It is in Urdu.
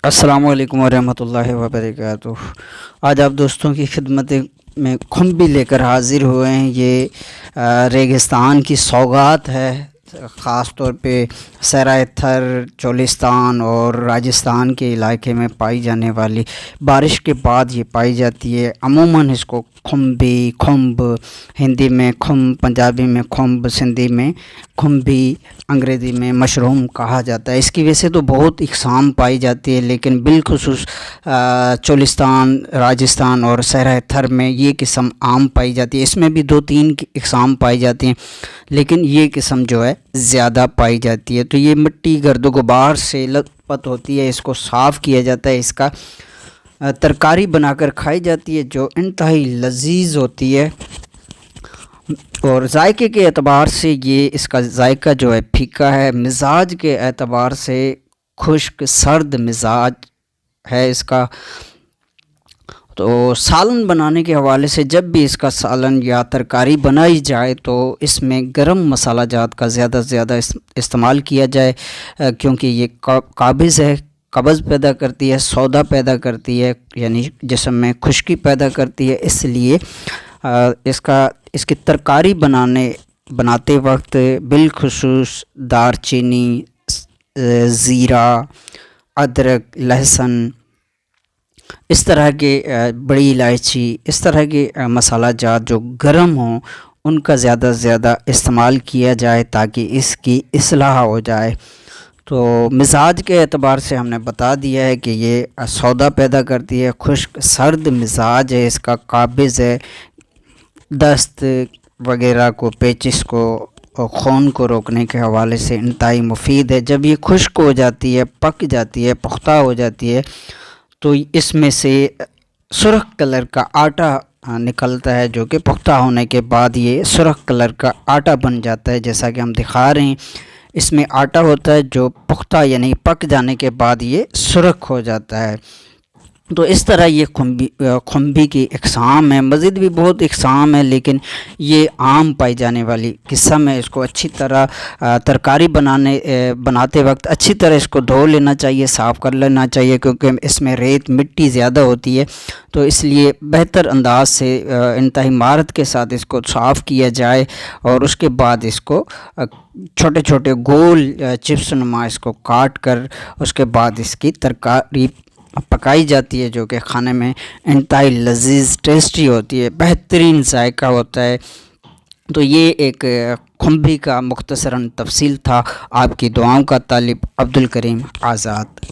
السلام علیکم ورحمۃ اللہ وبرکاتہ۔ آج آپ دوستوں کی خدمت میں کھمبی لے کر حاضر ہوئے ہیں۔ یہ ریگستان کی سوغات ہے، خاص طور پہ صحرائے تھر، چولستان اور راجستھان کے علاقے میں پائی جانے والی، بارش کے بعد یہ پائی جاتی ہے۔ عموماً اس کو کھمبی، کھمب، ہندی میں کھمب، پنجابی میں کھمب، سندھی میں کھمبی، انگریزی میں مشروم کہا جاتا ہے۔ اس کی ویسے تو بہت اقسام پائی جاتی ہے، لیکن بالخصوص چولستان، راجستھان اور صحرائے تھر میں یہ قسم عام پائی جاتی ہے۔ اس میں بھی 2-3 اقسام پائی جاتی ہیں، لیکن یہ قسم جو ہے زیادہ پائی جاتی ہے۔ تو یہ مٹی، گرد و غبار سے لت پت ہوتی ہے، اس کو صاف کیا جاتا ہے، اس کا ترکاری بنا کر کھائی جاتی ہے جو انتہائی لذیذ ہوتی ہے۔ اور ذائقے کے اعتبار سے یہ اس کا ذائقہ جو ہے پھیکا ہے، مزاج کے اعتبار سے خشک سرد مزاج ہے اس کا۔ تو سالن بنانے کے حوالے سے جب بھی اس کا سالن یا ترکاری بنائی جائے تو اس میں گرم مسالہ جات کا زیادہ سے زیادہ استعمال کیا جائے، کیونکہ یہ قابض ہے، قبض پیدا کرتی ہے، سودا پیدا کرتی ہے، یعنی جسم میں خشکی پیدا کرتی ہے۔ اس لیے اس کی ترکاری بناتے وقت بالخصوص دار چینی، زیرہ، ادرک، لہسن، اس طرح کے بڑی الائچی، اس طرح کے مسالہ جات جو گرم ہوں ان کا زیادہ سے زیادہ استعمال کیا جائے تاکہ اس کی اصلاح ہو جائے۔ تو مزاج کے اعتبار سے ہم نے بتا دیا ہے کہ یہ سودا پیدا کرتی ہے، خشک سرد مزاج ہے، اس کا قابض ہے، دست وغیرہ کو، پیچس کو، خون کو روکنے کے حوالے سے انتہائی مفید ہے۔ جب یہ خشک ہو جاتی ہے، پک جاتی ہے، پختہ ہو جاتی ہے، تو اس میں سے سرخ کلر کا آٹا نکلتا ہے، جو کہ پختہ ہونے کے بعد یہ سرخ کلر کا آٹا بن جاتا ہے، جیسا کہ ہم دکھا رہے ہیں۔ اس میں آٹا ہوتا ہے جو پختہ یعنی پک جانے کے بعد یہ سرخ ہو جاتا ہے۔ تو اس طرح یہ کھمبی کی اقسام ہے، مزید بھی بہت اقسام ہے، لیکن یہ عام پائی جانے والی قسم ہے۔ اس کو اچھی طرح ترکاری بناتے وقت اچھی طرح اس کو دھو لینا چاہیے، صاف کر لینا چاہیے، کیونکہ اس میں ریت مٹی زیادہ ہوتی ہے، تو اس لیے بہتر انداز سے انتہائی مہارت کے ساتھ اس کو صاف کیا جائے، اور اس کے بعد اس کو چھوٹے چھوٹے گول چپس نما اس کو کاٹ کر اس کے بعد اس کی ترکاری پکائی جاتی ہے، جو کہ کھانے میں انتہائی لذیذ، ٹیسٹی ہوتی ہے، بہترین ذائقہ ہوتا ہے۔ تو یہ ایک کھمبی کا مختصراً تفصیل تھا۔ آپ کی دعاؤں کا طالب عبدالکریم آزاد۔